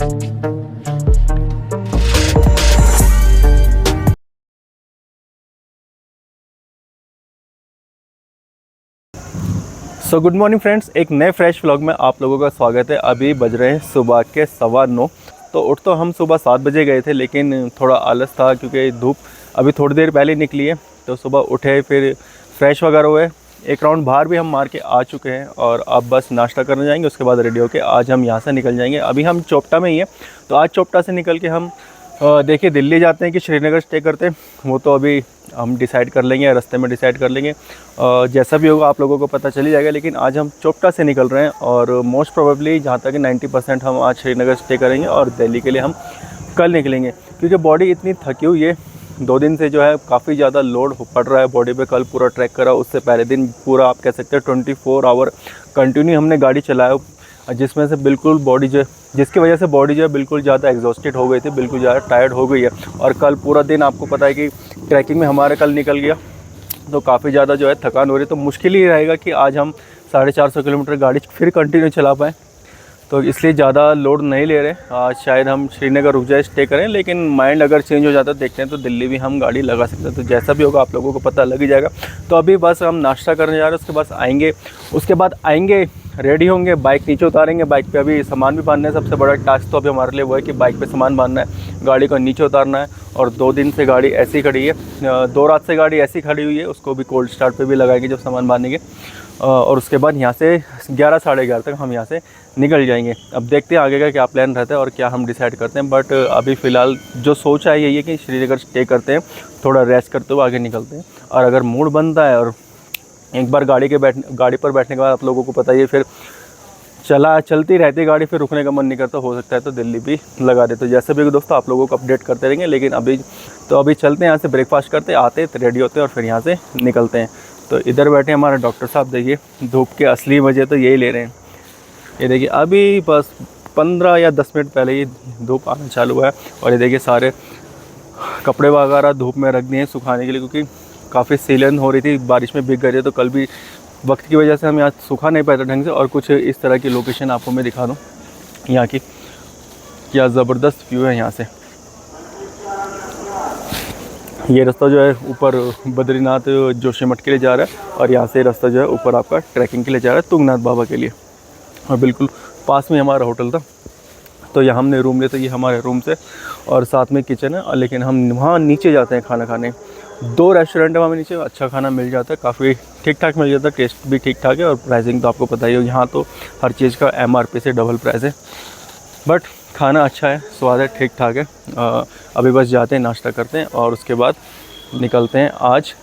So good morning friends, एक नए fresh vlog में आप लोगों का स्वागत है। अभी बज रहे हैं सुबह के 9:15। तो उठ तो हम सुबह 7 बजे गए थे, लेकिन थोड़ा आलस था क्योंकि धूप अभी थोड़ी देर पहले निकली है। तो सुबह उठे, फिर फ्रेश वगैरह हुए, एक राउंड बाहर भी हम मार के आ चुके हैं और अब बस नाश्ता करने जाएंगे। उसके बाद रेडी होके आज हम यहाँ से निकल जाएंगे। अभी हम चोपटा में ही हैं, तो आज चोपटा से निकल के हम देखिए दिल्ली जाते हैं कि श्रीनगर स्टे करते हैं, वो तो अभी हम डिसाइड कर लेंगे, रास्ते में डिसाइड कर लेंगे। जैसा भी होगा आप लोगों को पता चली जाएगा। लेकिन आज हम चोपटा से निकल रहे हैं और मोस्ट प्रोबेबली जहाँ तक 90% हम आज श्रीनगर स्टे करेंगे और दिल्ली के लिए हम कल निकलेंगे, क्योंकि बॉडी इतनी थकी हुई है। 2 दिन से जो है काफ़ी ज़्यादा लोड पड़ रहा है बॉडी पे। कल पूरा ट्रैक करा, उससे पहले दिन पूरा आप कह सकते हैं 24 आवर कंटिन्यू हमने गाड़ी चलाया, जिसमें से बिल्कुल बॉडी जो जिसकी वजह से बॉडी जो है बिल्कुल ज़्यादा एग्जॉस्टेड हो गई थी, बिल्कुल ज़्यादा टायर्ड हो गई है। और कल पूरा दिन आपको पता है कि ट्रैकिंग में हमारा कल निकल गया, तो काफ़ी ज़्यादा जो है थकान हो रही है। तो मुश्किल ही रहेगा कि आज हम 450 किलोमीटर गाड़ी फिर कंटिन्यू चला पाएँ, तो इसलिए ज़्यादा लोड नहीं ले रहे। आज शायद हम श्रीनगर रुक जाए, स्टे करें, लेकिन माइंड अगर चेंज हो जाता है देखते हैं तो दिल्ली भी हम गाड़ी लगा सकते हैं। तो जैसा भी होगा आप लोगों को पता लग ही जाएगा। तो अभी बस हम नाश्ता करने जा रहे हैं, उसके बाद आएंगे रेडी होंगे, बाइक नीचे उतारेंगे। बाइक पे अभी सामान भी बांधना है। सबसे बड़ा टास्क तो अभी हमारे लिए वो है कि बाइक पे सामान बांधना है, गाड़ी को नीचे उतारना है। और 2 दिन से गाड़ी ऐसी खड़ी है, 2 रात से गाड़ी ऐसी खड़ी हुई है, उसको भी कोल्ड स्टार्ट पे भी लगाएंगे जब सामान बांधेंगे। और उसके बाद यहाँ से 11 साढ़े 11 तक हम यहाँ से निकल जाएंगे। अब देखते हैं आगे का क्या प्लान रहता है और क्या हम डिसाइड करते हैं। बट अभी फ़िलहाल जो सोचा है यही है कि श्रीनगर स्टे करते हैं, थोड़ा रेस्ट करते हुए आगे निकलते हैं। और अगर मूड बनता है और एक बार गाड़ी पर बैठने के बाद आप लोगों को पता ही है, फिर चलती रहती है गाड़ी, फिर रुकने का मन नहीं करता, हो सकता है तो दिल्ली भी लगा दे। तो जैसे भी दोस्तों आप लोगों को अपडेट करते रहेंगे। लेकिन अभी चलते हैं, यहाँ से ब्रेकफास्ट करते आते रेडी होते हैं और फिर यहाँ से निकलते हैं। तो इधर बैठे हमारे डॉक्टर साहब, देखिए धूप के असली मज़े तो यही ले रहे हैं। ये देखिए अभी बस 15 या 10 मिनट पहले ही धूप आना चालू हुआ है। और ये देखिए सारे कपड़े वगैरह धूप में रख दिए हैं सुखाने के लिए, क्योंकि काफ़ी सीलन हो रही थी, बारिश में भीग गए थे। तो कल भी वक्त की वजह से हम यहाँ सूखा नहीं पाए थे ढंग से। और कुछ इस तरह की लोकेशन आपको मैं दिखा दूँ यहाँ की, क्या ज़बरदस्त व्यू है यहाँ से। ये रास्ता जो है ऊपर बद्रीनाथ जोशीमठ के लिए जा रहा है, और यहाँ से रास्ता जो है ऊपर आपका ट्रैकिंग के लिए जा रहा है तुंगनाथ बाबा के लिए। और बिल्कुल पास में हमारा होटल था, तो यहाँ हमने रूम लिया। तो ये हमारे रूम से और साथ में किचन है। लेकिन हम वहाँ नीचे जाते हैं खाना खाने। 2 रेस्टोरेंट है वहाँ नीचे, अच्छा खाना मिल जाता है, काफ़ी ठीक ठाक मिल जाता है, टेस्ट भी ठीक ठाक है। और प्राइसिंग तो आपको पता ही हो, यहाँ तो हर चीज़ का MRP से डबल प्राइस है। बट खाना अच्छा है, स्वाद है, ठीक ठाक है। अभी बस जाते हैं, नाश्ता करते हैं और उसके बाद निकलते हैं। आज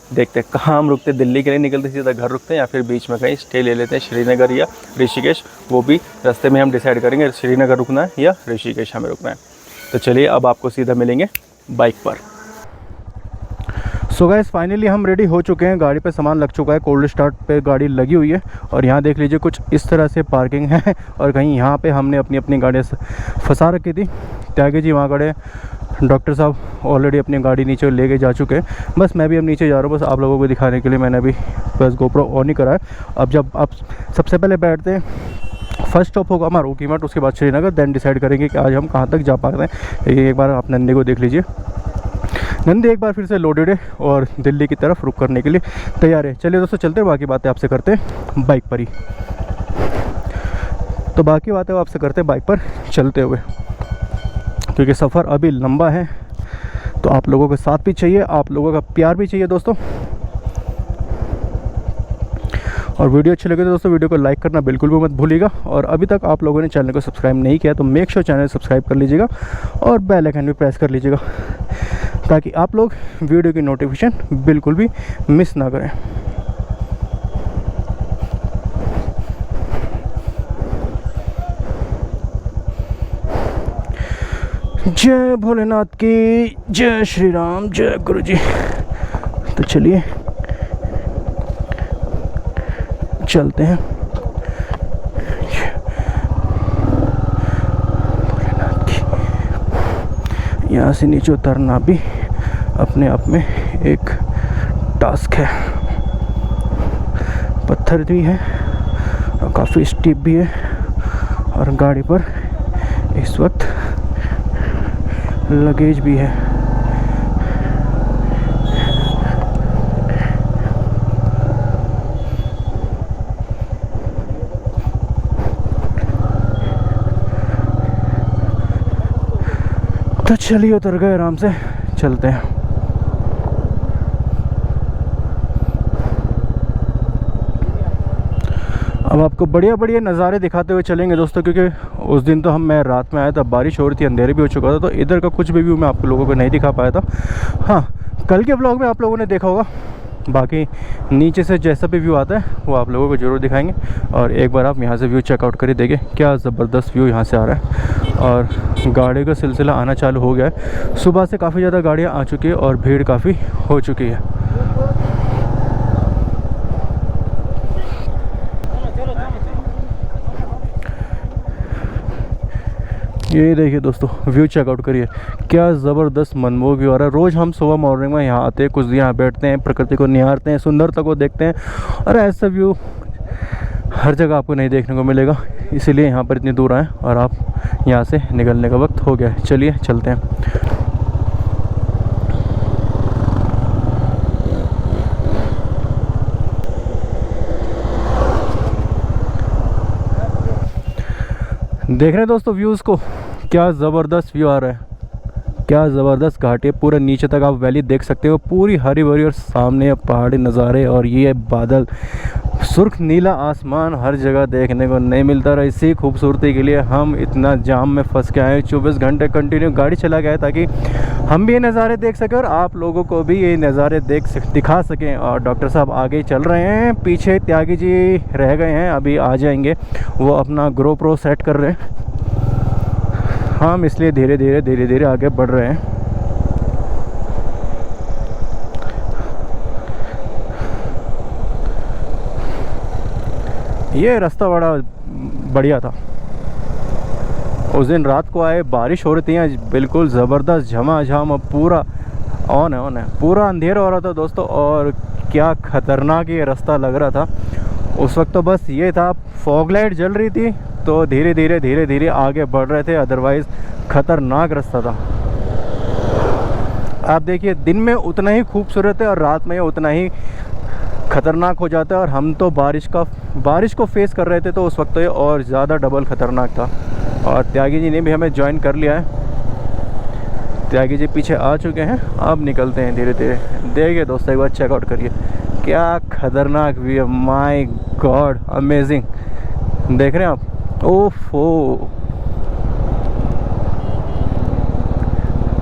देखते हैं कहाँ हम रुकते हैं। दिल्ली के लिए निकलते सीधा घर रुकते हैं या फिर बीच में कहीं स्टे ले लेते हैं, श्रीनगर या ऋषिकेश। वो भी रास्ते में हम डिसाइड करेंगे श्रीनगर रुकना है या ऋषिकेश हमें रुकना है। तो चलिए अब आपको सीधा मिलेंगे बाइक पर। सो गाइस फाइनली हम रेडी हो चुके हैं, गाड़ी पे सामान लग चुका है, कोल्ड स्टार्ट पे गाड़ी लगी हुई है। और यहाँ देख लीजिए कुछ इस तरह से पार्किंग है। और कहीं यहाँ पे हमने अपनी गाड़ी फंसा रखी थी। त्यागी जी वहाँ खड़े, डॉक्टर साहब ऑलरेडी अपनी गाड़ी नीचे लेके जा चुके हैं। बस मैं भी अब नीचे जा रहा हूँ, बस आप लोगों को दिखाने के लिए मैंने अभी बस GoPro ऑन ही करा है। अब जब आप सबसे पहले बैठते हैं, फर्स्ट स्टॉप होगा हमारा ऊखीमठ, उसके बाद श्रीनगर, देन डिसाइड करेंगे कि आज हम कहाँ तक जा पाते हैं। एक बार आप नंदी को देख लीजिए, नंदी एक बार फिर से लोडेड है और दिल्ली की तरफ रुक करने के लिए तैयार है। चलिए दोस्तों चलते हैं, बाकी बातें आपसे करते हैं बाइक पर ही। तो बाकी बातें आपसे करते हैं बाइक पर चलते हुए, क्योंकि सफ़र अभी लंबा है। तो आप लोगों का साथ भी चाहिए, आप लोगों का प्यार भी चाहिए दोस्तों। और वीडियो अच्छी लगे तो दोस्तों वीडियो को लाइक करना बिल्कुल भी मत भूलिएगा। और अभी तक आप लोगों ने चैनल को सब्सक्राइब नहीं किया तो मेक श्योर चैनल सब्सक्राइब कर लीजिएगा और बेल आइकन भी प्रेस कर लीजिएगा, ताकि आप लोग वीडियो की नोटिफिकेशन बिल्कुल भी मिस ना करें। जय भोलेनाथ की जय, श्री राम, जय गुरु जी। तो चलिए चलते हैं। भोलेनाथ की यहाँ से नीचे उतरना भी अपने आप में एक टास्क है। पत्थर भी है और काफ़ी स्टीप भी है, और गाड़ी पर इस वक्त लगेज भी है। तो चलिए उतर गए, आराम से चलते हैं। अब आपको बढ़िया बढ़िया नज़ारे दिखाते हुए चलेंगे दोस्तों, क्योंकि उस दिन तो मैं रात में आया था, बारिश हो रही थी, अंधेरे भी हो चुका था, तो इधर का कुछ भी व्यू मैं आप लोगों को नहीं दिखा पाया था। हाँ, कल के व्लॉग में आप लोगों ने देखा होगा। बाकी नीचे से जैसा भी व्यू आता है वो आप लोगों को ज़रूर दिखाएंगे। और एक बार आप यहाँ से व्यू चेकआउट करके देखिए, क्या ज़बरदस्त व्यू यहाँ से आ रहा है। और गाड़ी का सिलसिला आना चालू हो गया है। सुबह से काफ़ी ज़्यादा गाड़ियाँ आ चुकी है और भीड़ काफ़ी हो चुकी है। ये देखिए दोस्तों, व्यू चेकआउट करिए, क्या ज़बरदस्त मनमोहक व्यू आ रहा है। रोज़ हम सुबह मॉर्निंग में यहाँ आते हैं, कुछ दिन यहाँ बैठते हैं, प्रकृति को निहारते हैं, सुंदरता को देखते हैं, और ऐसा व्यू हर जगह आपको नहीं देखने को मिलेगा। इसीलिए यहाँ पर इतनी दूर आए और आप यहाँ से निकलने का वक्त हो गया है। चलिए चलते हैं। देख रहे हैं दोस्तों व्यूज़ को, क्या ज़बरदस्त व्यू आ रहा है, क्या ज़बरदस्त घाटी है। पूरे नीचे तक आप वैली देख सकते हो, पूरी हरी भरी, और सामने पहाड़ी नज़ारे और ये बादल, सुर्ख नीला आसमान हर जगह देखने को नहीं मिलता। और इसी खूबसूरती के लिए हम इतना जाम में फंस के आए, 24 घंटे कंटिन्यू गाड़ी चला गया ताकि हम भी ये नज़ारे देख सकें और आप लोगों को भी ये नज़ारे दिखा सकें। और डॉक्टर साहब आगे चल रहे हैं, पीछे त्यागी जी रह गए हैं, अभी आ जाएंगे, वो अपना GoPro सेट कर रहे हैं। हम इसलिए धीरे धीरे आगे बढ़ रहे हैं। ये रास्ता बड़ा बढ़िया था। उस दिन रात को आए, बारिश हो रही थी, आज बिल्कुल ज़बरदस्त झमाझम, अब पूरा ऑन है, पूरा अंधेरा हो रहा था दोस्तों। और क्या ख़तरनाक ये रास्ता लग रहा था उस वक्त। तो बस ये था, फॉग लाइट जल रही थी तो धीरे धीरे आगे बढ़ रहे थे, अदरवाइज़ ख़तरनाक रास्ता था। आप देखिए, दिन में उतना ही खूबसूरत है और रात में उतना ही ख़तरनाक हो जाता है। और हम तो बारिश को फेस कर रहे थे, तो उस वक्त तो ये और ज़्यादा डबल ख़तरनाक था। और त्यागी जी ने भी हमें ज्वाइन कर लिया है, त्यागी जी पीछे आ चुके हैं। अब निकलते हैं धीरे धीरे। देखिए दोस्तों, एक बार चेकआउट करिए, क्या ख़तरनाक व्यू है, माय गॉड, अमेजिंग। देख रहे हैं आप, ओफो,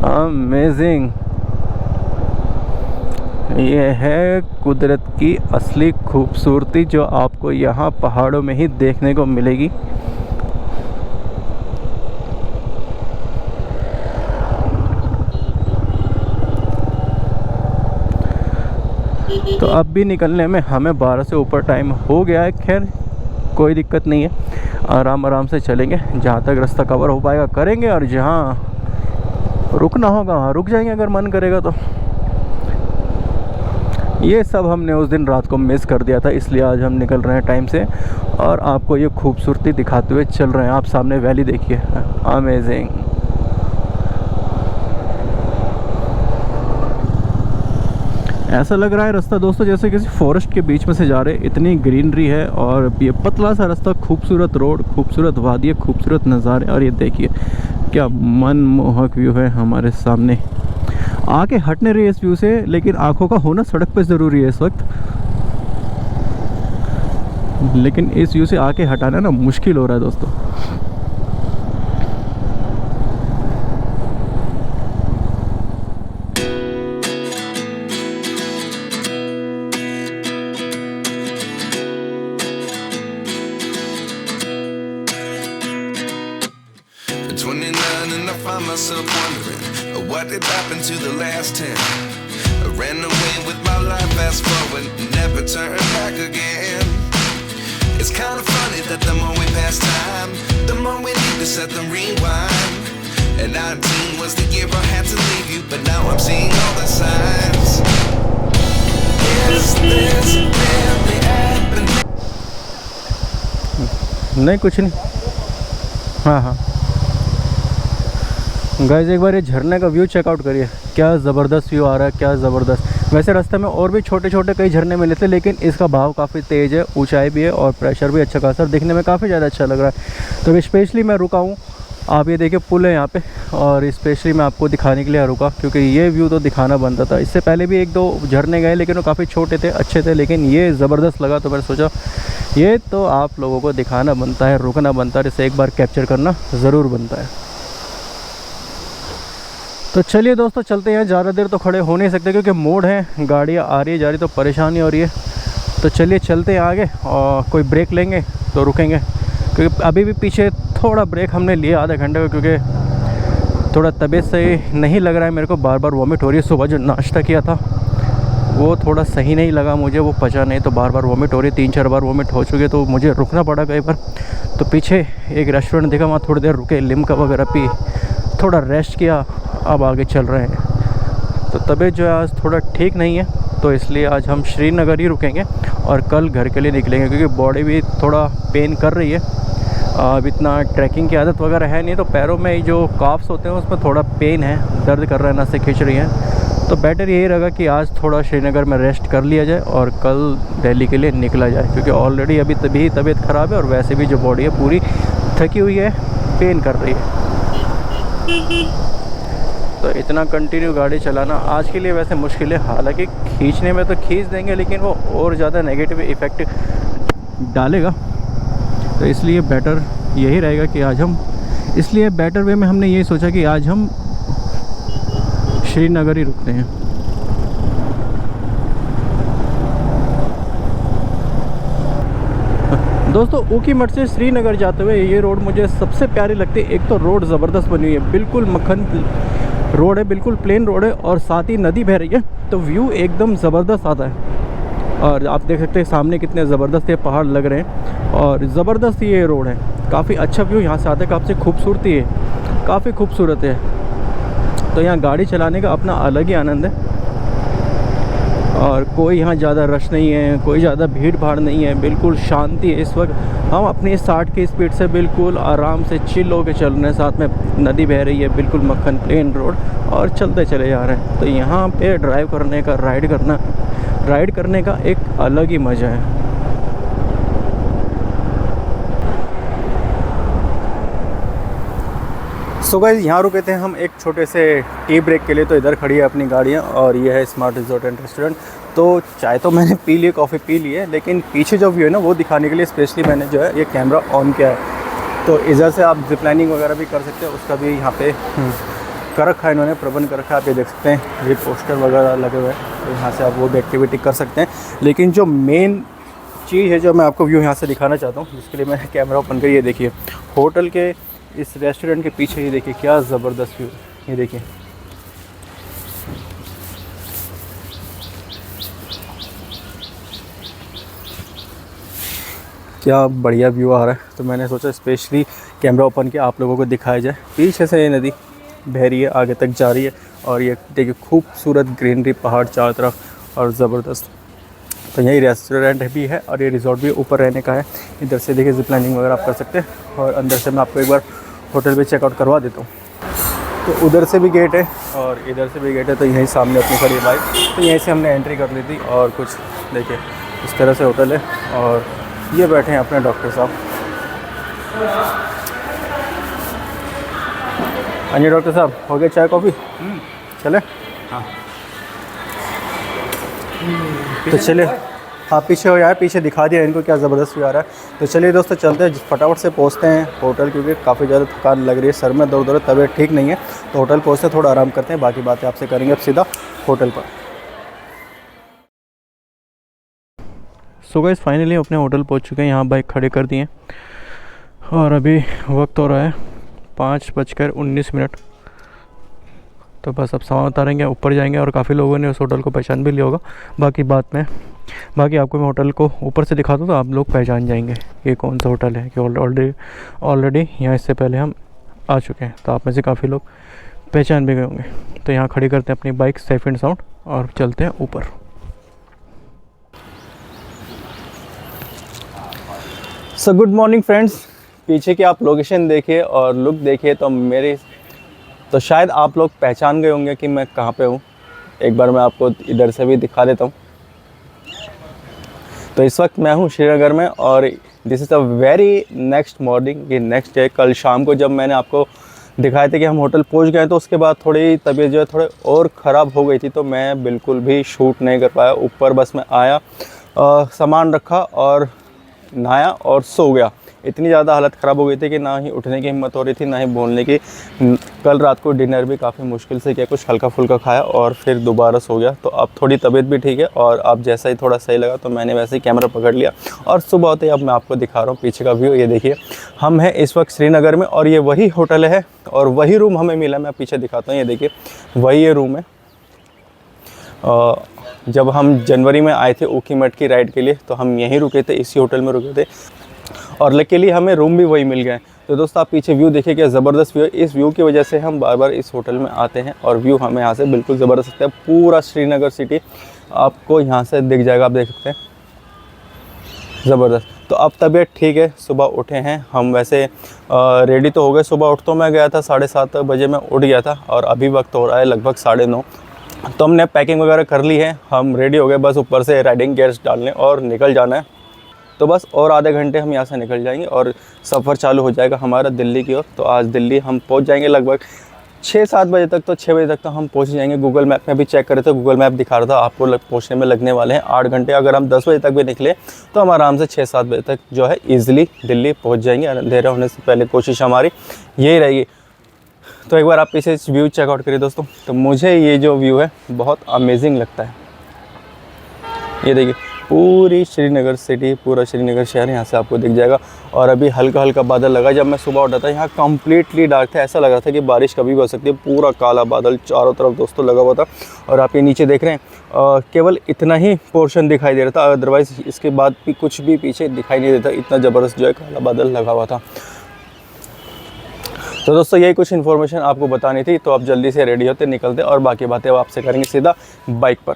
अमेजिंग। ये है कुदरत की असली खूबसूरती जो आपको यहाँ पहाड़ों में ही देखने को मिलेगी। तो अब भी निकलने में हमें 12 से ऊपर टाइम हो गया है। खैर कोई दिक्कत नहीं है, आराम से चलेंगे, जहाँ तक रास्ता कवर हो पाएगा करेंगे, और जहाँ रुकना होगा वहाँ रुक जाएंगे अगर मन करेगा तो। ये सब हमने उस दिन रात को मिस कर दिया था, इसलिए आज हम निकल रहे हैं टाइम से और आपको ये खूबसूरती दिखाते हुए चल रहे हैं। आप सामने वैली देखिए, अमेजिंग। ऐसा लग रहा है रास्ता दोस्तों जैसे किसी फॉरेस्ट के बीच में से जा रहे, इतनी ग्रीनरी है। और ये पतला सा रास्ता, खूबसूरत रोड, खूबसूरत वादियाँ, खूबसूरत नज़ारे। और ये देखिए क्या मनमोहक व्यू है हमारे सामने। आंखें हट नहीं रही है इस व्यू से, लेकिन आंखों का होना सड़क पे ज़रूरी है इस वक्त। लेकिन इस व्यू से आंखें हटाना ना मुश्किल हो रहा है दोस्तों। Myself wondering what did happen to the last 10. I ran away with my life, fast forward, never turn back again. It's kind of funny that the more we pass time, the more we need to set them rewind. And 19 was the year I had to leave you, but now I'm seeing all the signs. Is this really happening? नहीं कुछ नहीं, हाँ हाँ guys एक बार ये झरने का view checkout करिए, क्या ज़बरदस्त व्यू आ रहा है, क्या ज़बरदस्त। वैसे रास्ते में और भी छोटे छोटे कई झरने मिले थे, लेकिन इसका भाव काफ़ी तेज़ है, ऊंचाई भी है और प्रेशर भी अच्छा खासा, दिखने में काफ़ी ज़्यादा अच्छा लग रहा है। तो स्पेशली मैं रुका हूँ, आप ये देखिए पुल है यहाँ पे, और स्पेशली मैं आपको दिखाने के लिए रुका क्योंकि ये व्यू तो दिखाना बनता था। इससे पहले भी 1-2 झरने गए, लेकिन वो काफ़ी छोटे थे, अच्छे थे, लेकिन ये ज़बरदस्त लगा। तो मैंने सोचा ये तो आप लोगों को दिखाना बनता है, रुकना बनता है, इसे एक बार कैप्चर करना ज़रूर बनता है। तो चलिए दोस्तों चलते हैं, ज़्यादा देर तो खड़े हो नहीं सकते क्योंकि मोड़ है, गाड़ियाँ आ रही जा रही तो परेशानी हो रही है। तो चलिए चलते हैं आगे, और कोई ब्रेक लेंगे तो रुकेंगे, क्योंकि अभी भी पीछे थोड़ा ब्रेक हमने लिया आधे घंटे का, क्योंकि थोड़ा तबीयत सही नहीं लग रहा है मेरे को, बार बार वॉमिट हो रही है। सुबह जो नाश्ता किया था वो थोड़ा सही नहीं लगा मुझे, वो पचा नहीं, तो बार बार वॉमिट हो रही है, 3-4 बार वॉमिट हो चुके, तो मुझे रुकना पड़ा कई बार। तो पीछे एक रेस्टोरेंट देखा, वहाँ थोड़ी देर रुके, लिम्का वगैरह पी, थोड़ा रेस्ट किया, अब आगे चल रहे हैं। तो तबीयत जो है आज थोड़ा ठीक नहीं है, तो इसलिए आज हम श्रीनगर ही रुकेंगे और कल घर के लिए निकलेंगे, क्योंकि बॉडी भी थोड़ा पेन कर रही है। अब इतना ट्रैकिंग की आदत वगैरह है नहीं, तो पैरों में जो काफ्स होते हैं उसमें थोड़ा पेन है, दर्द कर रहा है, नसें खींच रही हैं। तो बेटर यही रहेगा कि आज थोड़ा श्रीनगर में रेस्ट कर लिया जाए और कल दिल्ली के लिए निकला जाए, क्योंकि ऑलरेडी अभी तभी तबीयत ख़राब है और वैसे भी जो बॉडी है पूरी थकी हुई है, पेन कर रही है। तो इतना कंटिन्यू गाड़ी चलाना आज के लिए वैसे मुश्किल है, हालांकि खींचने में तो खींच देंगे, लेकिन वो और ज़्यादा नेगेटिव इफ़ेक्ट डालेगा। तो इसलिए बेटर यही रहेगा कि आज हम, इसलिए बेटर वे में हमने यही सोचा कि आज हम श्रीनगर ही रुकते हैं। दोस्तों ऊकी मठ से श्रीनगर जाते हुए ये रोड मुझे सबसे प्यारी लगती है। एक तो रोड ज़बरदस्त बनी हुई है, बिल्कुल मक्खन रोड है, बिल्कुल प्लेन रोड है, और साथ ही नदी बह रही है, तो व्यू एकदम ज़बरदस्त आता है। और आप देख सकते हैं सामने कितने ज़बरदस्त ये पहाड़ लग रहे हैं, और ज़बरदस्त ये रोड है, काफ़ी अच्छा व्यू यहाँ से आता है, काफ़ी खूबसूरती है, काफ़ी खूबसूरत है। तो यहाँ गाड़ी चलाने का अपना अलग ही आनंद है, और कोई यहाँ ज़्यादा रश नहीं है, कोई ज़्यादा भीड़ भाड़ नहीं है, बिल्कुल शांति है। इस वक्त हम अपनी 60 की स्पीड से बिल्कुल आराम से चिल होकर चल रहे हैं, साथ में नदी बह रही है, बिल्कुल मक्खन प्लेन रोड, और चलते चले जा रहे हैं। तो यहाँ पे ड्राइव करने का, राइड करने का एक अलग ही मज़ा है। सो गाइस यहाँ रुके थे हम एक छोटे से टी ब्रेक के लिए, तो इधर खड़ी है अपनी गाड़ियाँ, और ये है स्मार्ट रिजॉर्ट एंड रेस्टोरेंट। तो चाय तो मैंने पी ली, कॉफ़ी पी ली है, लेकिन पीछे जो व्यू है ना वो दिखाने के लिए स्पेशली मैंने जो है ये कैमरा ऑन किया है। तो इधर से आप जिप लाइनिंग वगैरह भी कर सकते हैं, उसका भी यहाँ पे कर रखा है इन्होंने, प्रबंध कर रखा है। आप ये देख सकते हैं, ये पोस्टर वगैरह लगे हुए हैं, तो यहाँ से आप वो भी एक्टिविटी कर सकते हैं। लेकिन जो मेन चीज़ है जो मैं आपको व्यू यहाँ से दिखाना चाहता हूँ, जिसके लिए मैंने कैमरा ओपन कर, ये देखिए होटल के इस रेस्टोरेंट के पीछे, ये देखिए क्या ज़बरदस्त व्यू, ये देखिए क्या बढ़िया व्यू आ रहा है। तो मैंने सोचा स्पेशली कैमरा ओपन किया, आप लोगों को दिखाया जाए। पीछे से ये नदी बह रही है, आगे तक जा रही है, और ये देखिए खूबसूरत ग्रीनरी, पहाड़ चारों तरफ, और ज़बरदस्त। तो यही रेस्टोरेंट भी है और ये रिजॉर्ट भी ऊपर रहने का है। इधर से देखिए जिप लाइनिंग वगैरह आप कर सकते हैं, और अंदर से मैं आपको एक बार होटल भी चेकआउट करवा देता हूँ। तो उधर से भी गेट है और इधर से भी गेट है, तो यहीं सामने अपनी खड़ी बाइक, तो यहीं से हमने एंट्री कर ली थी। और कुछ देखिए इस तरह से होटल है, और ये बैठे हैं अपने डॉक्टर साहब। हाँ जी डॉक्टर साहब, हो गया चाय कॉफ़ी? चले? हाँ तो चलिए, हाँ पीछे हो यार, पीछे दिखा दिया इनको क्या ज़बरदस्त व्यू आ रहा है। तो चलिए दोस्तों चलते हैं, फटाफट से पहुँचते हैं होटल, क्योंकि काफ़ी ज़्यादा थकान लग रही है, सर में दर्द हो रहा है, तबीयत ठीक नहीं है। तो होटल पहुँचते थोड़ा आराम करते हैं, बाकी बातें आपसे करेंगे अब सीधा होटल पर। सो गाइस फाइनली अपने होटल पहुंच चुके हैं, यहाँ बाइक खड़े कर दिए, और अभी वक्त हो रहा है 5:19। तो बस अब सामान उतारेंगे, ऊपर जाएंगे, और काफ़ी लोगों ने उस होटल को पहचान भी लिया होगा। बाकी आपको मैं होटल को ऊपर से दिखा दूँ तो आप लोग पहचान जाएंगे ये कौन सा होटल है, कि ऑलरेडी यहाँ इससे पहले हम आ चुके हैं, तो आप में से काफ़ी लोग पहचान भी गए होंगे। तो यहाँ खड़ी करते हैं अपनी बाइक सेफ एंड साउंड, और चलते हैं ऊपर। सो गुड मॉर्निंग फ्रेंड्स, पीछे की आप लोकेशन देखिए और लुक देखिए, तो मेरे तो शायद आप लोग पहचान गए होंगे कि मैं कहाँ पे हूँ। एक बार मैं आपको इधर से भी दिखा देता हूँ। तो इस वक्त मैं हूँ श्रीनगर में और this is a very next morning, ये नेक्स्ट डे। कल शाम को जब मैंने आपको दिखाए थे कि हम होटल पहुँच गए, तो उसके बाद थोड़ी तबीयत जो है थोड़े और ख़राब हो गई थी, तो मैं बिल्कुल भी शूट नहीं कर पाया। ऊपर बस मैं आया, सामान रखा और नहाया और सो गया। इतनी ज़्यादा हालत ख़राब हो गई थी कि ना ही उठने की हिम्मत हो रही थी, ना ही बोलने की। कल रात को डिनर भी काफ़ी मुश्किल से किया, कुछ हल्का फुल्का खाया और फिर दोबारा सो गया। तो अब थोड़ी तबीयत भी ठीक है और अब जैसा ही थोड़ा सही लगा तो मैंने वैसे ही कैमरा पकड़ लिया और सुबह होते ही अब मैं आपको दिखा रहा हूँ पीछे का व्यू। ये देखिए, हम हैं इस वक्त श्रीनगर में और ये वही होटल है और वही रूम हमें मिला। मैं पीछे दिखाता हूँ, ये देखिए वही ये रूम है। जब हम जनवरी में आए थे ऊखीमठ की राइड के लिए तो हम यहीं रुके थे, इसी होटल में रुके थे और लकीली हमें रूम भी वही मिल गए। तो दोस्तों आप पीछे व्यू देखिए, क्या ज़बरदस्त व्यू है। इस व्यू की वजह से हम बार बार इस होटल में आते हैं और व्यू हमें यहाँ से बिल्कुल ज़बरदस्त लगता है। पूरा श्रीनगर सिटी आपको यहाँ से दिख जाएगा, आप देख सकते हैं, ज़बरदस्त। तो अब तबीयत ठीक है, सुबह उठे हैं हम। वैसे रेडी तो हो गए, सुबह उठ तो मैं गया था 7:30 बजे मैं उठ गया था और अभी वक्त हो रहा है लगभग 9:30। तो हमने पैकिंग वगैरह कर ली है, हम रेडी हो गए, बस ऊपर से राइडिंग गियर्स डालने और निकल जाना है। तो बस और आधे घंटे हम यहाँ से निकल जाएंगे और सफ़र चालू हो जाएगा हमारा दिल्ली की ओर। तो आज दिल्ली हम पहुँच जाएंगे लगभग 6-7 बजे तक। तो 6 बजे तक तो हम पहुँच जाएंगे। गूगल मैप में भी चेक करे तो गूगल मैप दिखा रहा था आपको पहुँचने में लगने वाले हैं 8 घंटे। अगर हम 10 बजे तक भी निकले तो हम आराम से 6-7 बजे तक जो है ईज़िली दिल्ली पहुँच जाएंगे। अंधेरा होने से पहले कोशिश हमारी यही रहेगी। तो एक बार आप इसे व्यू चेकआउट करिए दोस्तों। तो मुझे ये जो व्यू है बहुत अमेजिंग लगता है। ये देखिए पूरी श्रीनगर सिटी, पूरा श्रीनगर शहर यहाँ से आपको दिख जाएगा। और अभी हल्का हल्का बादल लगा। जब मैं सुबह उठा था यहाँ कम्प्लीटली डार्क था, ऐसा लग रहा था कि बारिश कभी भी हो सकती है। पूरा काला बादल चारों तरफ दोस्तों लगा हुआ था। और आप ये नीचे देख रहे हैं केवल इतना ही पोर्शन दिखाई दे रहा था, अदरवाइज़ इसके बाद भी कुछ भी पीछे दिखाई नहीं देता। इतना ज़बरदस्त जो है काला बादल लगा हुआ था। तो दोस्तों यही कुछ इन्फॉर्मेशन आपको बतानी थी। तो आप जल्दी से रेडी होते निकलते और बाकी बातें अब आपसे करेंगे सीधा बाइक पर।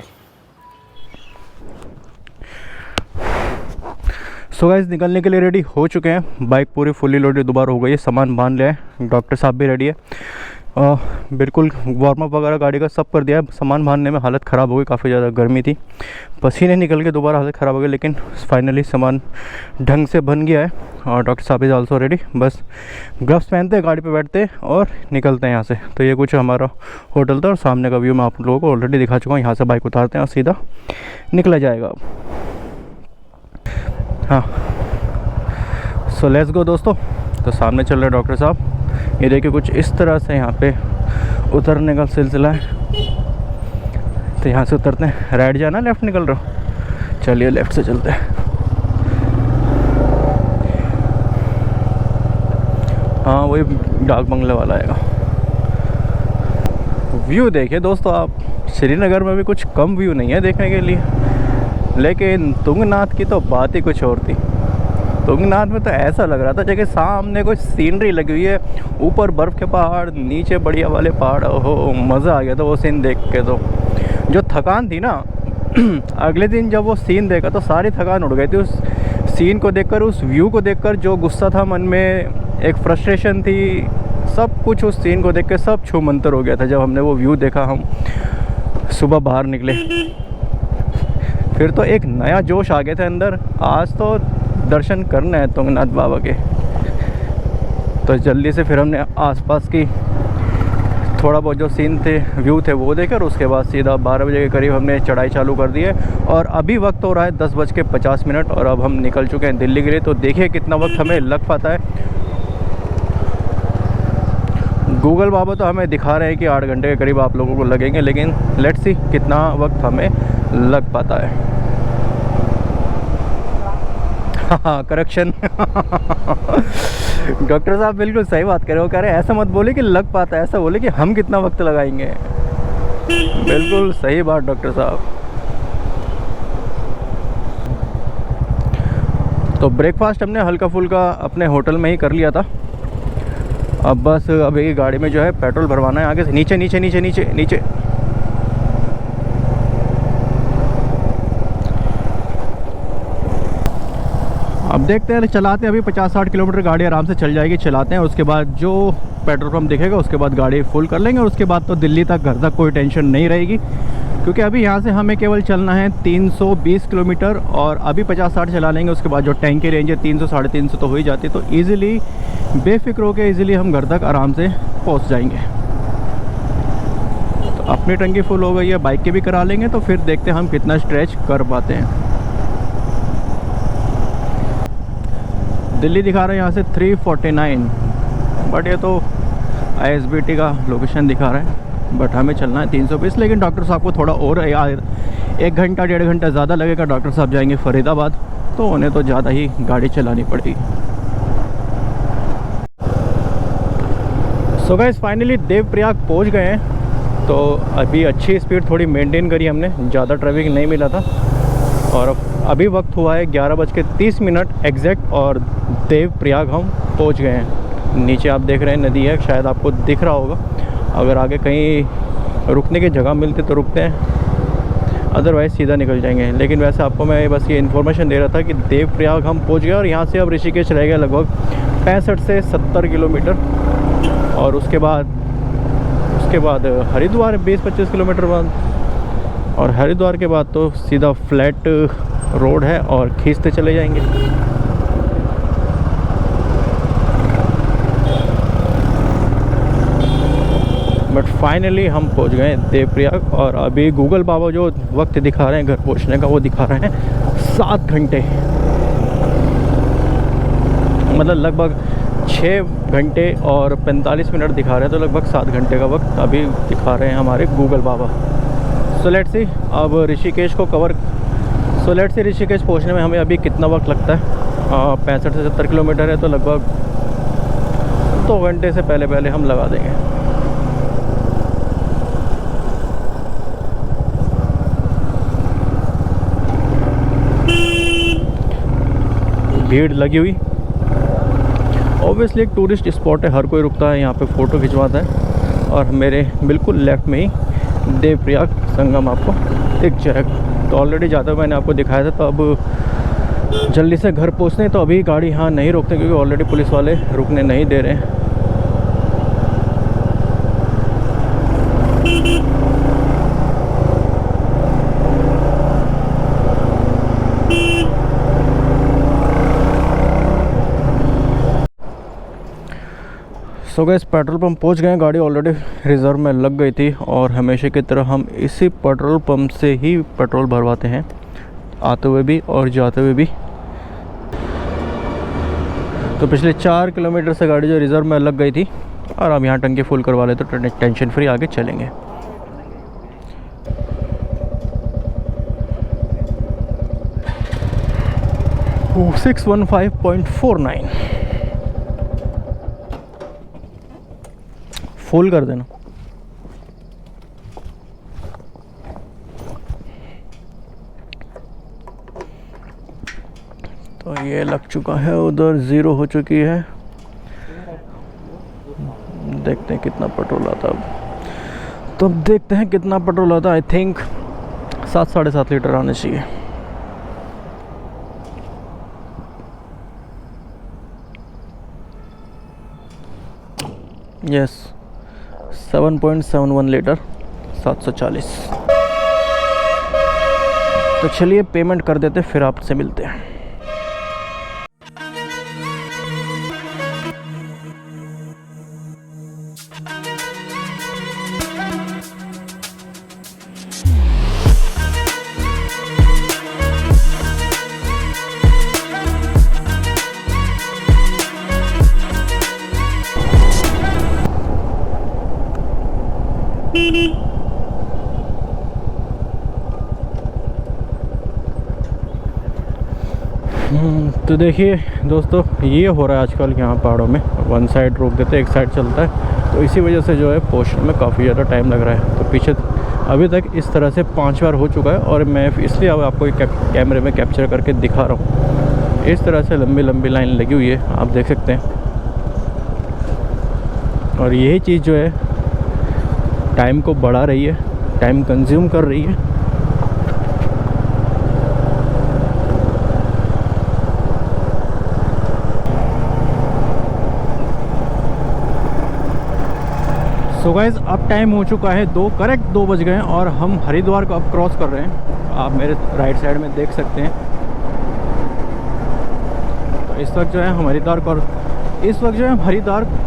सो गाइस निकलने के लिए रेडी हो चुके हैं। बाइक पूरी फुली लोडेड दोबारा हो गई है, सामान बांध लिया है, डॉक्टर साहब भी रेडी है। बिल्कुल वार्म अप वगैरह गाड़ी का सब कर दिया है। सामान बांधने में हालत ख़राब हो गई, काफ़ी ज़्यादा गर्मी थी, पसीने निकल के दोबारा हालत ख़राब हो गई, लेकिन फाइनली सामान ढंग से बन गया है। और डॉक्टर साहब इज़ आल्सो रेडी। बस ग्लव्स पहनते हैं, गाड़ी पे बैठते हैं और निकलते हैं यहाँ से। तो ये कुछ हमारा होटल था और सामने का व्यू मैं आप लोगों को ऑलरेडी दिखा चुका हूँ। यहाँ से बाइक उतारते हैं और सीधा निकला जाएगा। हाँ, सो लेट्स गो दोस्तों। तो सामने चल रहे डॉक्टर साहब। ये देखिए कुछ इस तरह से यहाँ पे उतरने का सिलसिला है। तो यहाँ से उतरते हैं। राइट जाना, लेफ़्ट निकल रहा हो? चलिए लेफ़्ट से चलते हैं। हाँ वही डाक बंगले वाला आएगा। व्यू देखिए दोस्तों आप, श्रीनगर में भी कुछ कम व्यू नहीं है देखने के लिए। लेकिन तुंगनाथ की तो बात ही कुछ और थी। तुंगनाथ में तो ऐसा लग रहा था जैसे सामने कोई सीनरी लगी हुई है, ऊपर बर्फ़ के पहाड़, नीचे बढ़िया वाले पहाड़। ओहो मज़ा आ गया था वो सीन देख के। तो जो थकान थी ना अगले दिन जब वो सीन देखा तो सारी थकान उड़ गई थी उस सीन को देखकर, उस व्यू को देखकर। जो गुस्सा था मन में, एक फ्रस्ट्रेशन थी, सब कुछ उस सीन को देख के सब छूमंतर हो गया था। जब हमने वो व्यू देखा, हम सुबह बाहर निकले, फिर तो एक नया जोश आ गया था अंदर। आज तो दर्शन करना है तुंगनाथ बाबा के। तो जल्दी से फिर हमने आसपास की थोड़ा बहुत जो सीन थे, व्यू थे, वो देखकर उसके बाद सीधा 12 बजे के करीब हमने चढ़ाई चालू कर दी है। और अभी वक्त हो रहा है 10:50 और अब हम निकल चुके हैं दिल्ली के लिए। तो देखिए कितना वक्त हमें लग पाता है। गूगल बाबा तो हमें दिखा रहे हैं कि 8 घंटे के करीब आप लोगों को लगेंगे, लेकिन लेट्स सी कितना वक्त हमें लग पाता है। हाँ करेक्शन डॉक्टर साहब बिल्कुल सही बात कर रहे हो। कह रहे ऐसा मत बोले कि लग पाता है, ऐसा बोले कि हम कितना वक्त लगाएंगे। बिल्कुल सही बात डॉक्टर साहब। तो ब्रेकफास्ट हमने हल्का फुल्का अपने होटल में ही कर लिया था। अब बस अभी गाड़ी में जो है पेट्रोल भरवाना है आगे से। नीचे नीचे नीचे नीचे नीचे। अब देखते हैं, चलाते हैं। अभी 50-60 किलोमीटर गाड़ी आराम से चल जाएगी, चलाते हैं। उसके बाद जो पेट्रोल पंप दिखेगा उसके बाद गाड़ी फुल कर लेंगे और उसके बाद तो दिल्ली तक, घर तक कोई टेंशन नहीं रहेगी। क्योंकि अभी यहाँ से हमें केवल चलना है 320 किलोमीटर और अभी 50-60 चला लेंगे। उसके बाद जो टैंक की रेंज है 300-350 तो हो ही जाती है। तो ईज़िली बेफिक्र होकर ईज़िली हम घर तक आराम से पहुँच जाएंगे। तो अपनी टंकी फुल हो गई है, बाइक की भी करा लेंगे। तो फिर देखते हैं हम कितना स्ट्रेच कर पाते हैं। दिल्ली दिखा रहा है यहाँ से 349, बट ये तो ISBT का लोकेशन दिखा रहा है। बट हमें चलना है 320। लेकिन डॉक्टर साहब को थोड़ा और 1 घंटा 1.5 घंटा ज़्यादा लगेगा। डॉक्टर साहब जाएंगे फरीदाबाद, तो उन्हें तो ज़्यादा ही गाड़ी चलानी पड़ेगी। सो गाइस फाइनली देवप्रयाग पहुंच गए हैं। तो अभी अच्छी स्पीड थोड़ी मेंटेन करी हमने, ज़्यादा ट्रैफिक नहीं मिला था। और अभी वक्त हुआ है 11:30 एग्जैक्ट और देवप्रयाग हम पहुंच गए हैं। नीचे आप देख रहे हैं नदी है, शायद आपको दिख रहा होगा। अगर आगे कहीं रुकने की जगह मिलती तो रुकते हैं, अदरवाइज़ सीधा निकल जाएंगे। लेकिन वैसे आपको मैं बस ये इन्फॉर्मेशन दे रहा था कि देवप्रयाग हम पहुंच गए और यहाँ से अब ऋषिकेश रह गया लगभग 65 से 70 किलोमीटर। और उसके बाद हरिद्वार 20-25 किलोमीटर बाद, और हरिद्वार के बाद तो सीधा फ्लैट रोड है और खींचते चले जाएंगे। बट फाइनली हम पहुंच गए देवप्रयाग। और अभी गूगल बाबा जो वक्त दिखा रहे हैं घर पहुंचने का, वो दिखा रहे हैं 7 घंटे। मतलब लगभग 6 घंटे और 45 मिनट दिखा रहे हैं, तो लगभग 7 घंटे का वक्त अभी दिखा रहे हैं हमारे Google Baba. So let's see अब ऋषिकेश को cover, so let's see Rishikesh पहुंचने में हमें अभी कितना वक्त लगता है। 65 से 70 किलोमीटर है, तो लगभग 2 घंटे से पहले हम लगा देंगे। भीड़ लगी हुई, ऑब्वियसली एक टूरिस्ट स्पॉट है, हर कोई रुकता है यहाँ पे, फ़ोटो खिंचवाता है। और मेरे बिल्कुल लेफ़्ट में ही देवप्रयाग संगम आपको दिख जाएगा। तो ऑलरेडी ज़्यादा मैंने आपको दिखाया था। तो अब जल्दी से घर पहुँचने, तो अभी गाड़ी यहाँ नहीं रोकते क्योंकि ऑलरेडी पुलिस वाले रुकने नहीं दे रहे हैं। सो गाइस पेट्रोल पंप पहुंच गए हैं। गाड़ी ऑलरेडी रिज़र्व में लग गई थी और हमेशा की तरह हम इसी पेट्रोल पंप से ही पेट्रोल भरवाते हैं, आते हुए भी और जाते हुए भी। तो पिछले 4 किलोमीटर से गाड़ी जो रिज़र्व में लग गई थी, और अब यहाँ टंकी फुल करवा ले तो टेंशन फ्री आगे चलेंगे। वो 615.49 फुल कर देना। तो ये लग चुका है, उधर 0 हो चुकी है। देखते हैं कितना पेट्रोल आता है अब। तो अब देखते हैं कितना पेट्रोल आता है। आई थिंक 7-7.5 लीटर आने चाहिए। Yes 7.71 litre 740। तो चलिए पेमेंट कर देते, फिर आपसे मिलते हैं। तो देखिए दोस्तों, ये हो रहा है आजकल यहाँ पहाड़ों में, वन साइड रोक देते, एक साइड चलता है। तो इसी वजह से जो है पहुँचने में काफ़ी ज़्यादा टाइम लग रहा है। तो पीछे अभी तक इस तरह से 5 बार हो चुका है और मैं इसलिए अब आपको कैमरे में कैप्चर करके दिखा रहा हूँ। इस तरह से लंबी लंबी लाइन लगी हुई है, आप देख सकते हैं। और यही चीज़ जो है टाइम को बढ़ा रही है, टाइम कंज्यूम कर रही है। सो गाइस अब टाइम हो चुका है करेक्ट 2 बज गए हैं और हम हरिद्वार को अब क्रॉस कर रहे हैं। आप मेरे राइट साइड में देख सकते हैं। तो इस वक्त जो है हम हरिद्वार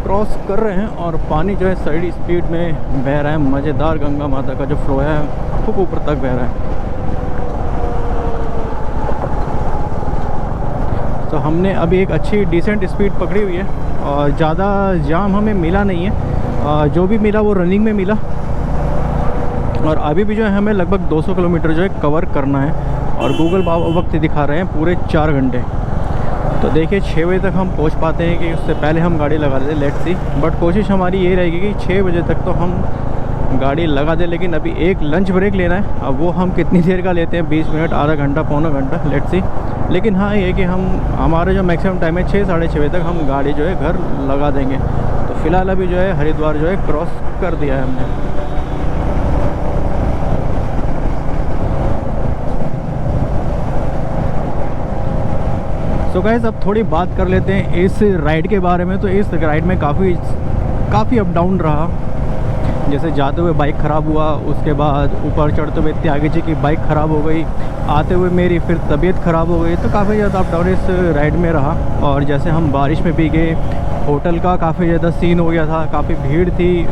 क्रॉस कर रहे हैं और पानी जो है सही स्पीड में बह रहा है। मज़ेदार गंगा माता का जो फ्लो है खूब ऊपर तक बह रहा है। तो हमने अभी एक अच्छी डिसेंट स्पीड पकड़ी हुई है और ज़्यादा जाम हमें मिला नहीं है। जो भी मिला वो रनिंग में मिला। और अभी भी जो है हमें लगभग 200 किलोमीटर जो है कवर करना है और गूगल वक्त दिखा रहे हैं पूरे 4 घंटे। तो देखिए 6 बजे तक हम पहुंच पाते हैं कि उससे पहले हम गाड़ी लगा दें, लेट्स सी। बट कोशिश हमारी यही रहेगी कि 6 बजे तक तो हम गाड़ी लगा दें। लेकिन अभी एक लंच ब्रेक लेना है। अब वो हम कितनी देर का लेते हैं, 20 मिनट, आधा घंटा, पौना घंटा, लेट्स सी। लेकिन हाँ ये कि हमारा जो मैक्सिमम टाइम है 6 साढ़े 6 बजे तक हम गाड़ी जो है घर लगा देंगे। तो फ़िलहाल अभी जो है हरिद्वार जो है क्रॉस कर दिया है हमने। सो गाइस अब थोड़ी बात कर लेते हैं इस राइड के बारे में। तो इस राइड में काफ़ी अप डाउन रहा। जैसे जाते हुए बाइक ख़राब हुआ, उसके बाद ऊपर चढ़ते हुए त्यागी जी की बाइक ख़राब हो गई, आते हुए मेरी फिर तबीयत ख़राब हो गई। तो काफ़ी ज़्यादा अप डाउन इस राइड में रहा। और जैसे हम बारिश में भी गए, होटल का काफ़ी ज़्यादा सीन हो गया था, काफ़ी भीड़ थी।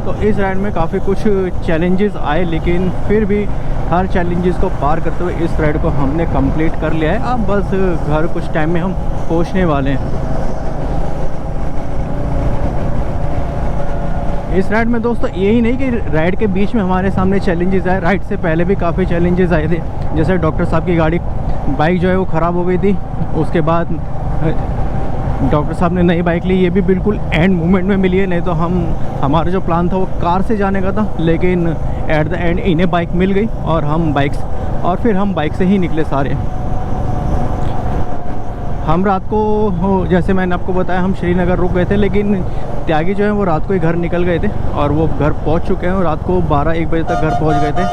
तो इस राइड में काफ़ी कुछ चैलेंजेस आए, लेकिन फिर भी हर चैलेंजेस को पार करते हुए इस राइड को हमने कंप्लीट कर लिया है। अब बस घर कुछ टाइम में हम पहुंचने वाले हैं। इस राइड में दोस्तों यही नहीं कि राइड के बीच में हमारे सामने चैलेंजेस आए, राइड से पहले भी काफ़ी चैलेंजेस आए थे। जैसे डॉक्टर साहब की बाइक जो है वो ख़राब हो गई थी। उसके बाद डॉक्टर साहब ने नई बाइक ली, ये भी बिल्कुल एंड मोमेंट में मिली है। नहीं तो हमारा जो प्लान था वो कार से जाने का था, लेकिन एट द एंड इन्हें बाइक मिल गई और फिर हम बाइक से ही निकले सारे। हम रात को, जैसे मैंने आपको बताया, हम श्रीनगर रुक गए थे, लेकिन त्यागी जो है वो रात को ही घर निकल गए थे और वो घर पहुंच चुके हैं। रात को 12-1 बजे तक घर पहुंच गए थे।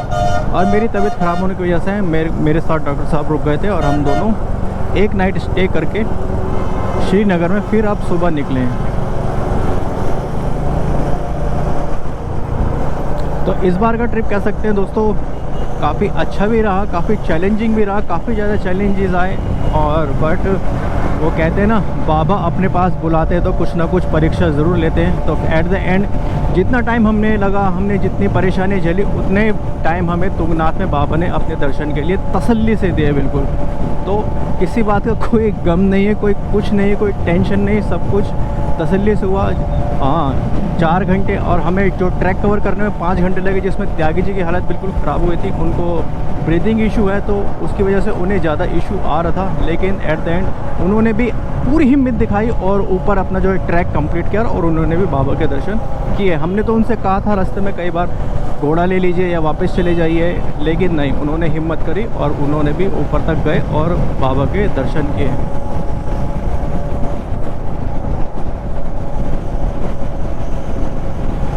और मेरी तबीयत ख़राब होने की वजह से मेरे साथ डॉक्टर साहब रुक गए थे और हम दोनों एक नाइट स्टे करके श्रीनगर में फिर अब सुबह निकले हैं। तो इस बार का ट्रिप कह सकते हैं दोस्तों काफ़ी अच्छा भी रहा, काफ़ी चैलेंजिंग भी रहा, काफ़ी ज़्यादा चैलेंजेस आए। और बट वो कहते हैं ना, बाबा अपने पास बुलाते हैं तो कुछ ना कुछ परीक्षा ज़रूर लेते हैं। तो एट द एंड जितना टाइम हमने जितनी परेशानी झेली, उतने टाइम हमें तुंगनाथ में बाबा ने अपने दर्शन के लिए तसल्ली से दिए बिल्कुल। तो किसी बात का कोई गम नहीं है, कोई कुछ नहीं है, कोई टेंशन नहीं, सब कुछ तसल्ली से हुआ। हाँ 4 घंटे, और हमें जो ट्रैक कवर करने में 5 घंटे लगे, जिसमें त्यागी जी की हालत बिल्कुल ख़राब हुई थी। उनको ब्रीदिंग इशू है तो उसकी वजह से उन्हें ज़्यादा इशू आ रहा था। लेकिन एट द एंड उन्होंने भी पूरी हिम्मत दिखाई और ऊपर अपना जो है ट्रैक कंप्लीट किया और उन्होंने भी बाबा के दर्शन किए। हमने तो उनसे कहा था रास्ते में कई बार घोड़ा ले लीजिए या वापस चले जाइए, लेकिन नहीं, उन्होंने हिम्मत करी और उन्होंने भी ऊपर तक गए और बाबा के दर्शन किए।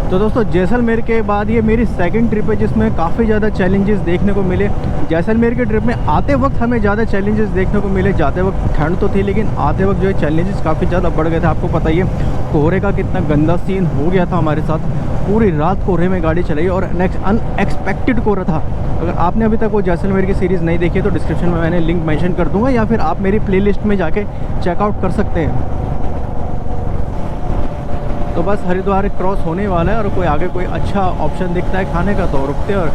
तो दोस्तों जैसलमेर के बाद ये मेरी सेकंड ट्रिप है जिसमें काफ़ी ज़्यादा चैलेंजेस देखने को मिले। जैसलमेर के ट्रिप में आते वक्त हमें ज़्यादा चैलेंजेस देखने को मिले। जाते वक्त ठंड तो थी, लेकिन आते वक्त जो है चैलेंजेस काफ़ी ज़्यादा बढ़ गए थे। आपको पता ही है कोहरे का कितना गंदा सीन हो गया था हमारे साथ। पूरी रात कोहरे में गाड़ी चलाई और अनएक्सपेक्टेड कोहरा था। अगर आपने अभी तक वो जैसलमेर की सीरीज़ नहीं देखी है तो डिस्क्रिप्शन में मैंने लिंक मेंशन कर दूँगा, या फिर आप मेरी प्लेलिस्ट में जाके चेकआउट कर सकते हैं। तो बस हरिद्वार क्रॉस होने वाला है और कोई आगे कोई अच्छा ऑप्शन दिखता है खाने का तो रुकते हैं और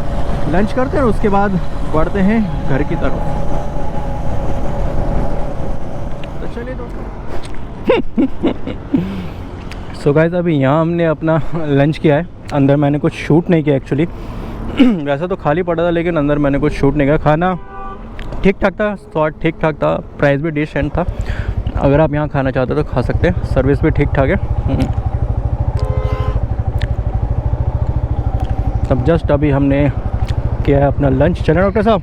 लंच करते हैं और उसके बाद बढ़ते हैं घर की तरफ। तो चलिए दोस्तों सो गाइस अभी यहाँ हमने अपना लंच किया है। अंदर मैंने कुछ शूट नहीं किया एक्चुअली वैसा तो खाली पड़ा था, लेकिन अंदर मैंने कुछ शूट नहीं किया। खाना ठीक ठाक था, स्वाद ठीक ठाक था, प्राइस भी डिसेंट था। अगर आप यहाँ खाना चाहते हो तो खा सकते हैं, सर्विस भी ठीक ठाक है। तब जस्ट अभी हमने किया है अपना लंच। चलें डॉक्टर साहब।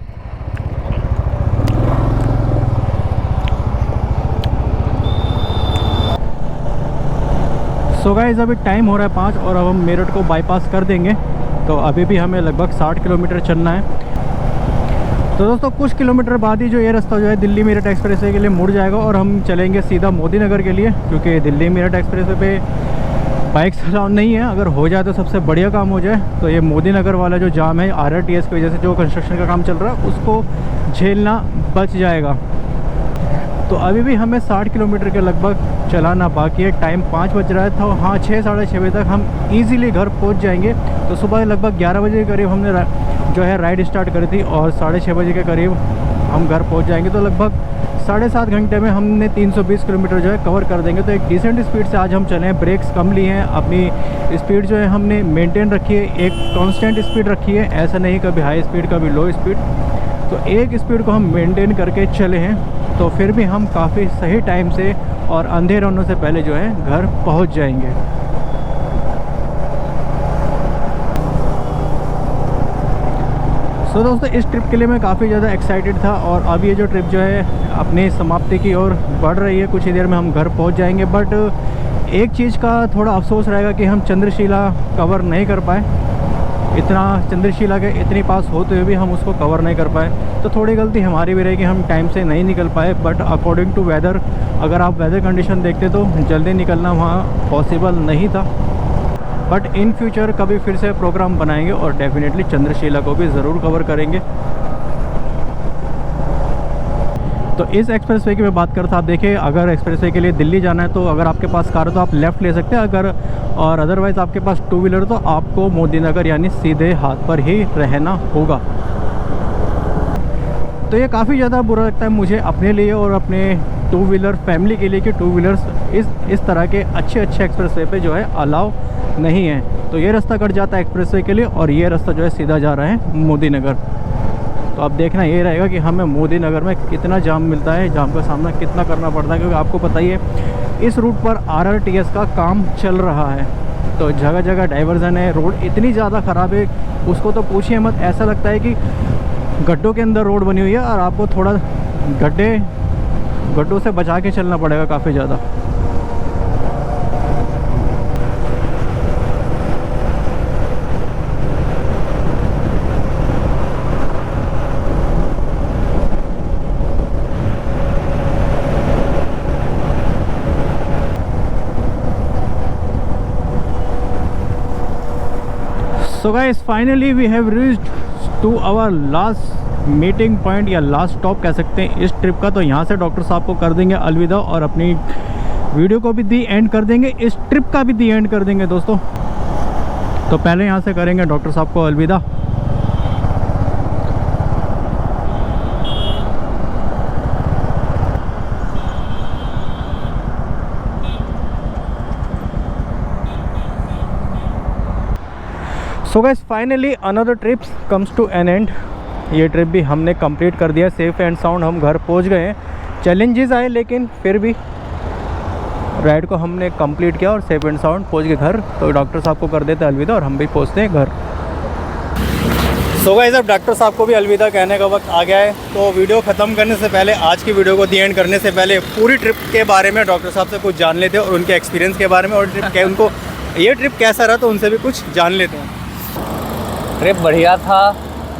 सो गाइस अभी टाइम हो रहा है 5 और अब हम मेरठ को बाईपास कर देंगे। तो अभी भी हमें लगभग 60 किलोमीटर चलना है। तो दोस्तों कुछ किलोमीटर बाद ही जो ये रास्ता जो है दिल्ली मेरठ एक्सप्रेसवे के लिए मुड़ जाएगा और हम चलेंगे सीधा मोदी नगर के लिए, क्योंकि दिल्ली मेरठ एक्सप्रेसवे पे बाइक्स अलाउ नहीं है। अगर हो जाए तो सबसे बढ़िया काम हो जाए। तो ये मोदी नगर वाला जो जाम है RRTS की वजह से जो कंस्ट्रक्शन का काम चल रहा है उसको झेलना बच जाएगा। तो अभी भी हमें 60 किलोमीटर के लगभग चलाना बाकी है। टाइम 5 बज रहा है। तो हाँ 6 साढ़े 6 बजे तक हम ईज़िली घर पहुंच जाएंगे। तो सुबह लगभग 11 बजे के करीब हमने जो है राइड स्टार्ट करी थी और 6:30 बजे के करीब हम घर पहुंच जाएंगे। तो लगभग 7.5 घंटे में हमने 320 किलोमीटर जो है कवर कर देंगे। तो एक डिसेंट स्पीड से आज हम चले हैं। ब्रेक्स कम लिए हैं, अपनी स्पीड जो है हमने मेंटेन रखी है, एक कांस्टेंट स्पीड रखी है। ऐसा नहीं कभी हाई स्पीड कभी लो स्पीड, तो एक स्पीड को हम मेंटेन करके चले हैं। तो फिर भी हम काफ़ी सही टाइम से और अंधेरे होने से पहले जो है घर पहुंच जाएंगे। तो दोस्तों इस ट्रिप के लिए मैं काफ़ी ज़्यादा एक्साइटेड था और अब ये जो ट्रिप जो है अपनी समाप्ति की ओर बढ़ रही है। कुछ ही देर में हम घर पहुंच जाएंगे। बट एक चीज़ का थोड़ा अफसोस रहेगा कि हम चंद्रशिला कवर नहीं कर पाए। इतना चंद्रशिला के इतनी पास होते हुए भी हम उसको कवर नहीं कर पाए, तो थोड़ी गलती हमारी भी रहेगी, हम टाइम से नहीं निकल पाए। बट अकॉर्डिंग टू वेदर, अगर आप वेदर कंडीशन देखते तो जल्दी निकलना वहाँ पॉसिबल नहीं था। बट इन फ्यूचर कभी फिर से प्रोग्राम बनाएंगे और डेफिनेटली चंद्रशिला को भी ज़रूर कवर करेंगे। तो इस एक्सप्रेसवे की मैं बात करता हूँ। आप देखिए, अगर एक्सप्रेसवे के लिए दिल्ली जाना है तो अगर आपके पास कार है तो आप लेफ़्ट ले सकते हैं, अगर और अदरवाइज़ आपके पास 2 व्हीलर तो आपको मोदी नगर यानी सीधे हाथ पर ही रहना होगा। तो ये काफ़ी ज़्यादा बुरा लगता है मुझे अपने लिए और अपने 2 व्हीलर फैमिली के लिए कि 2 व्हीलर्स इस तरह के अच्छे एक्सप्रेसवे पे जो है अलाउ नहीं है। तो ये रास्ता कट जाता है एक्सप्रेसवे के लिए और ये रास्ता जो है सीधा जा रहा है मोदी नगर। तो अब देखना ये रहेगा कि हमें मोदी नगर में कितना जाम मिलता है, जाम का सामना कितना करना पड़ता है, क्योंकि आपको पता ही है इस रूट पर RRTS का काम चल रहा है। तो जगह जगह डाइवर्जन है, रोड इतनी ज़्यादा ख़राब है उसको तो पूछिए मत। ऐसा लगता है कि गड्ढों के अंदर रोड बनी हुई है और आपको थोड़ा गड्ढों से बचा के चलना पड़ेगा काफ़ी ज़्यादा। So guys, finally we have reached to our last meeting point या लास्ट स्टॉप कह सकते हैं इस ट्रिप का। तो यहाँ से डॉक्टर साहब को कर देंगे अलविदा और अपनी वीडियो को भी दी एंड कर देंगे, इस ट्रिप का भी दी एंड कर देंगे दोस्तों। तो पहले यहाँ से करेंगे डॉक्टर साहब को अलविदा। So guys, finally another trip comes to an end. ये ट्रिप भी हमने कंप्लीट कर दिया सेफ एंड साउंड, हम घर पहुंच गए हैं। चैलेंजेस आए लेकिन फिर भी राइड को हमने कंप्लीट किया और सेफ एंड साउंड पहुंच गए घर। तो डॉक्टर साहब को कर देते हैं अलविदा और हम भी पहुंचते हैं घर। सो गाइस, अब डॉक्टर साहब को भी अलविदा कहने का वक्त आ गया है। तो वीडियो ख़त्म करने से पहले, आज की वीडियो को दी एंड करने से पहले पूरी ट्रिप के बारे में डॉक्टर साहब से कुछ जान लेते हैं और उनके एक्सपीरियंस के बारे में, और उनको ये ट्रिप कैसा रहा तो उनसे भी कुछ जान लेते हैं। ट्रिप बढ़िया था।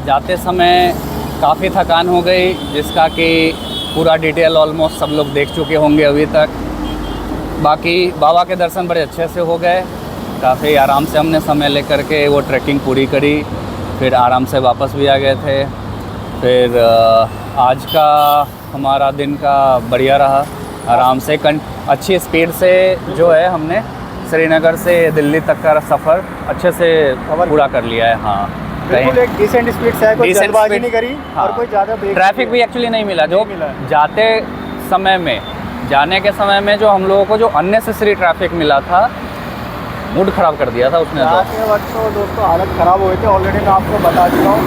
जाते समय काफ़ी थकान हो गई, जिसका कि पूरा डिटेल ऑलमोस्ट सब लोग देख चुके होंगे अभी तक। बाकी बाबा के दर्शन बड़े अच्छे से हो गए, काफ़ी आराम से हमने समय लेकर के वो ट्रैकिंग पूरी करी, फिर आराम से वापस भी आ गए थे। फिर आज का हमारा दिन का बढ़िया रहा, आराम से अच्छी स्पीड से जो है हमने श्रीनगर से दिल्ली तक का सफ़र अच्छे से पूरा कर लिया है। हाँ, बिल्कुल एक डिसेंट स्पीड से, कोई जल्दबाजी नहीं करी। हाँ, और कोई ज़्यादा ट्रैफिक भी एक्चुअली नहीं मिला। जो जाते समय में, जाने के समय में जो हम लोगों को जो अननेसेसरी ट्रैफिक मिला था, मूड ख़राब कर दिया था उसने। जाते वक्त तो दोस्तों हालत ख़राब हुए थे, ऑलरेडी मैं आपको बता चुका हूँ।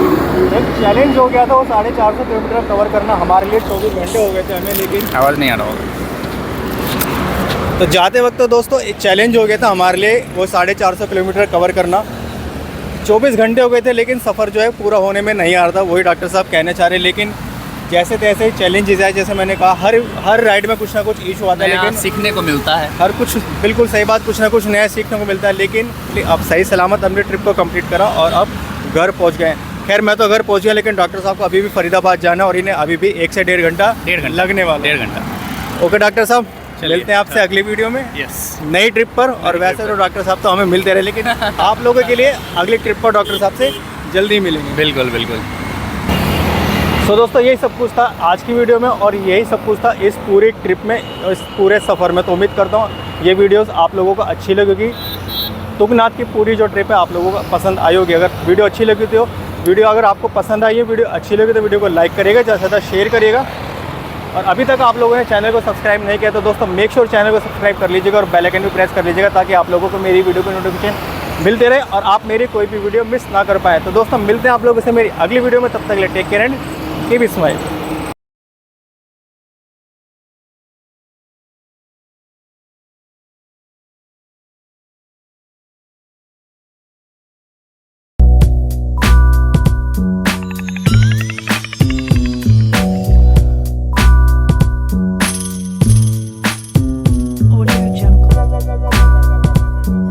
एक चैलेंज हो गया था वो 450 किलोमीटर कवर करना, हमारे लिए 24 घंटे हो गए थे हमें, लेकिन आवाज़ नहीं आ रहा होगा। तो जाते वक्त तो दोस्तों एक चैलेंज हो गया था हमारे लिए वो 450 किलोमीटर कवर करना। 24 घंटे हो गए थे लेकिन सफ़र जो है पूरा होने में नहीं आ रहा था, वही डॉक्टर साहब कहना चाह रहे। लेकिन जैसे तैसे चैलेंजेस आए, जैसे मैंने कहा हर राइड में कुछ ना कुछ इशू आता है, लेकिन सीखने को मिलता है हर कुछ। बिल्कुल सही बात, कुछ ना कुछ नया सीखने को मिलता है। लेकिन अब सही सलामत हमने ट्रिप को कंप्लीट करा और अब घर पहुंच गए। खैर मैं तो घर पहुंच गया, लेकिन डॉक्टर साहब को अभी भी फरीदाबाद जाना और इन्हें अभी भी 1 से 1.5 घंटा लगने वाला। 1.5 घंटा। ओके डॉक्टर साहब, मिलते हैं आपसे अगली वीडियो में यस, नई ट्रिप पर। और वैसे तो डॉक्टर साहब तो हमें मिलते रहे, लेकिन आप लोगों के लिए अगली ट्रिप पर डॉक्टर साहब से जल्दी मिलेंगे। बिल्कुल बिल्कुल। तो दोस्तों यही सब कुछ था आज की वीडियो में, और यही सब कुछ था इस पूरी ट्रिप में, इस पूरे सफ़र में। तो उम्मीद करता हूँ ये वीडियोस आप लोगों को अच्छी लगेगी। तुंगनाथ की पूरी जो ट्रिप है आप लोगों को पसंद आई होगी। अगर वीडियो अच्छी लगी तो वीडियो अगर आपको पसंद आई है, वीडियो अच्छी लगी तो वीडियो को लाइक करिएगा, ज़्यादा से ज़्यादा शेयर करिएगा। और अभी तक आप लोगों ने चैनल को सब्सक्राइब नहीं किया तो दोस्तों मेक श्योर चैनल को सब्सक्राइब कर लीजिएगा और बेल आइकन भी प्रेस कर लीजिएगा, ताकि आप लोगों को मेरी वीडियो की नोटिफिकेशन मिलते रहे और आप मेरी कोई भी वीडियो मिस ना कर पाए। तो दोस्तों मिलते हैं आप लोगों से मेरी अगली वीडियो में, तब तक के लिए take care and keep smile.